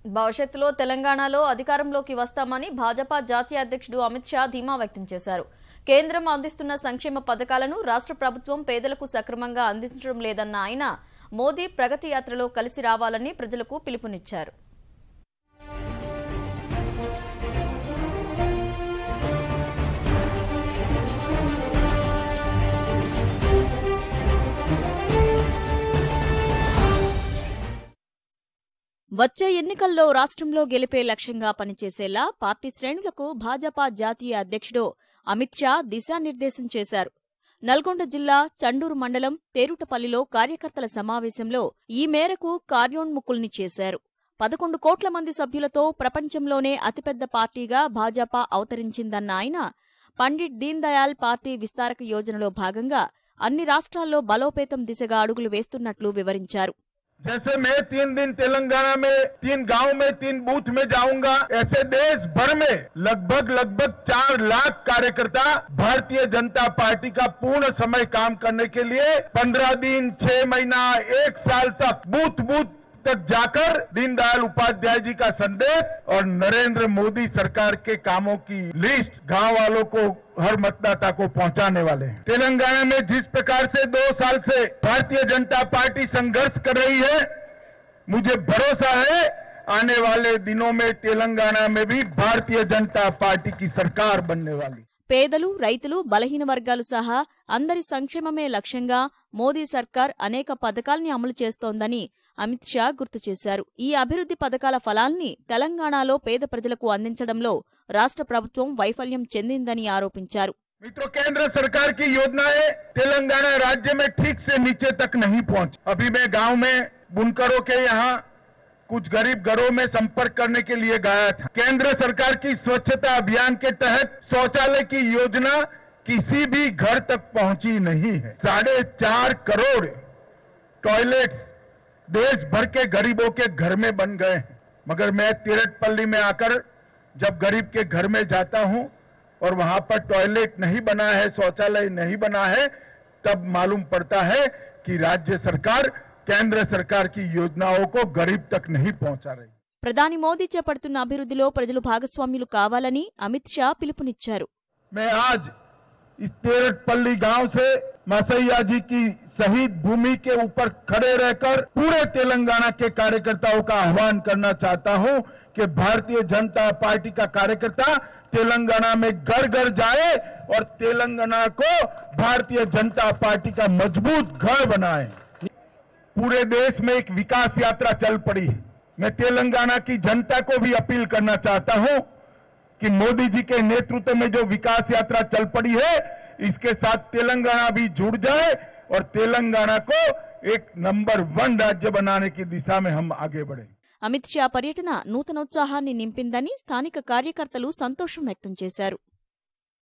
భవిష్యత్తులో తెలంగాణలో అధికారంలోకి వస్తామని భాజపా జాతీయ అధ్యక్షుడు అమిత్ షా ధీమా వ్యక్తం చేశారు. కేంద్రం అందిస్తున్న సంక్షేమ పథకాలను రాష్ట్ర ప్రభుత్వం పేదలకు సక్రమంగా అందించడం లేదన్న ఆయన మోదీ ప్రగతి యాత్రలో కలిసి రావాలని ప్రజలకు పిలుపునిచ్చారు. వచ్చే ఎన్నికల్లో రాష్ట్రంలో గెలిపే లక్ష్యంగా పనిచేసేలా పార్టీ శ్రేణులకు భాజపా జాతీయ అధ్యక్షుడు అమిత్ షా దిశానిర్దేశం చేశారు. నల్గొండ జిల్లా చండూరు మండలం తేరుటపల్లిలో కార్యకర్తల సమావేశంలో ఈ మేరకు కార్యోన్ముఖుల్ని చేశారు. 11 కోట్ల మంది సభ్యులతో ప్రపంచంలోనే అతిపెద్ద పార్టీగా భాజపా అవతరించిందన్న ఆయన పండిట్ దీన్ దయాళ్ పార్టీ విస్తారక యోజనలో భాగంగా అన్ని రాష్ట్రాల్లో బలోపేతం దిశగా అడుగులు వేస్తున్నట్లు వివరించారు. जैसे मैं 3 दिन तेलंगाना में 3 गांव में 3 बूथ में जाऊंगा, ऐसे देश भर में लगभग 4 लाख कार्यकर्ता भारतीय जनता पार्टी का पूर्ण समय काम करने के लिए 15 दिन 6 महीना 1 साल तक बूथ तक जाकर दीनदयाल उपाध्याय जी का संदेश और नरेंद्र मोदी सरकार के कामों की लिस्ट गांव वालों को, हर मतदाता को पहुंचाने वाले हैं. तेलंगाना में जिस प्रकार से 2 साल से भारतीय जनता पार्टी संघर्ष कर रही है, मुझे भरोसा है आने वाले दिनों में तेलंगाना में भी भारतीय जनता पार्टी की सरकार बनने वाली. పేదలు, రైతులు, బలహీన వర్గాలు సహా అందరి సంక్షేమమే లక్ష్యంగా మోదీ సర్కార్ అనేక పథకాల్ని అమలు చేస్తోందని అమిత్ షా గుర్తు చేశారు. ఈ అభివృద్ధి పథకాల ఫలాల్ని తెలంగాణలో పేద ప్రజలకు అందించడంలో రాష్ట్ర ప్రభుత్వం వైఫల్యం చెందిందని ఆరోపించారు. मित्रों, केंद्र सरकार की योजनाएं तेलंगाना राज्य में ठीक से नीचे तक नहीं पहुंची. अभी मैं गांव में बुनकरों के यहाँ कुछ गरीब घरों में संपर्क करने के लिए गया था. केंद्र सरकार की स्वच्छता अभियान के तहत शौचालय की योजना किसी भी घर तक पहुंची नहीं है. 4.5 करोड़ टॉयलेट्स देश भर के गरीबों के घर में बन गए हैं. मगर मैं तेरटपल्ली में आकर जब गरीब के घर में जाता हूं और वहां पर टॉयलेट नहीं बना है, शौचालय नहीं बना है, तब मालूम पड़ता है कि राज्य सरकार కేంద్ర सरकार की योजनाओं को गरीब तक नहीं पहुंचा रही. ప్రధాని మోదీ చేపడుతున్న అభివృద్ధిలో ప్రజలు భాగస్వామ్యులు కావాలని అమిత్ షా పిలుపునిచ్చారు. मैं आज इस तेरटपल्ली गांव से मसैया जी की शहीद भूमि के ऊपर खड़े रहकर पूरे तेलंगाना के कार्यकर्ताओं का आह्वान करना चाहता हूं कि भारतीय जनता पार्टी का कार्यकर्ता तेलंगाना में घर घर जाए और तेलंगाना को भारतीय जनता पार्टी का मजबूत घर बनाए. पूरे देश में एक विकास यात्रा चल पड़ी है. मैं तेलंगाना की जनता को भी अपील करना चाहता हूं कि मोदी जी के नेतृत्व में जो विकास यात्रा चल पड़ी है, इसके साथ तेलंगाना भी जुड़ जाए और तेलंगाना को एक नंबर 1 राज्य बनाने की दिशा में हम आगे बढ़े. అమిత్ షా పర్యటన నూతనోత్సాహాన్ని నింపిందని స్థానిక కార్యకర్తలు సంతోషం వ్యక్తం చేశారు.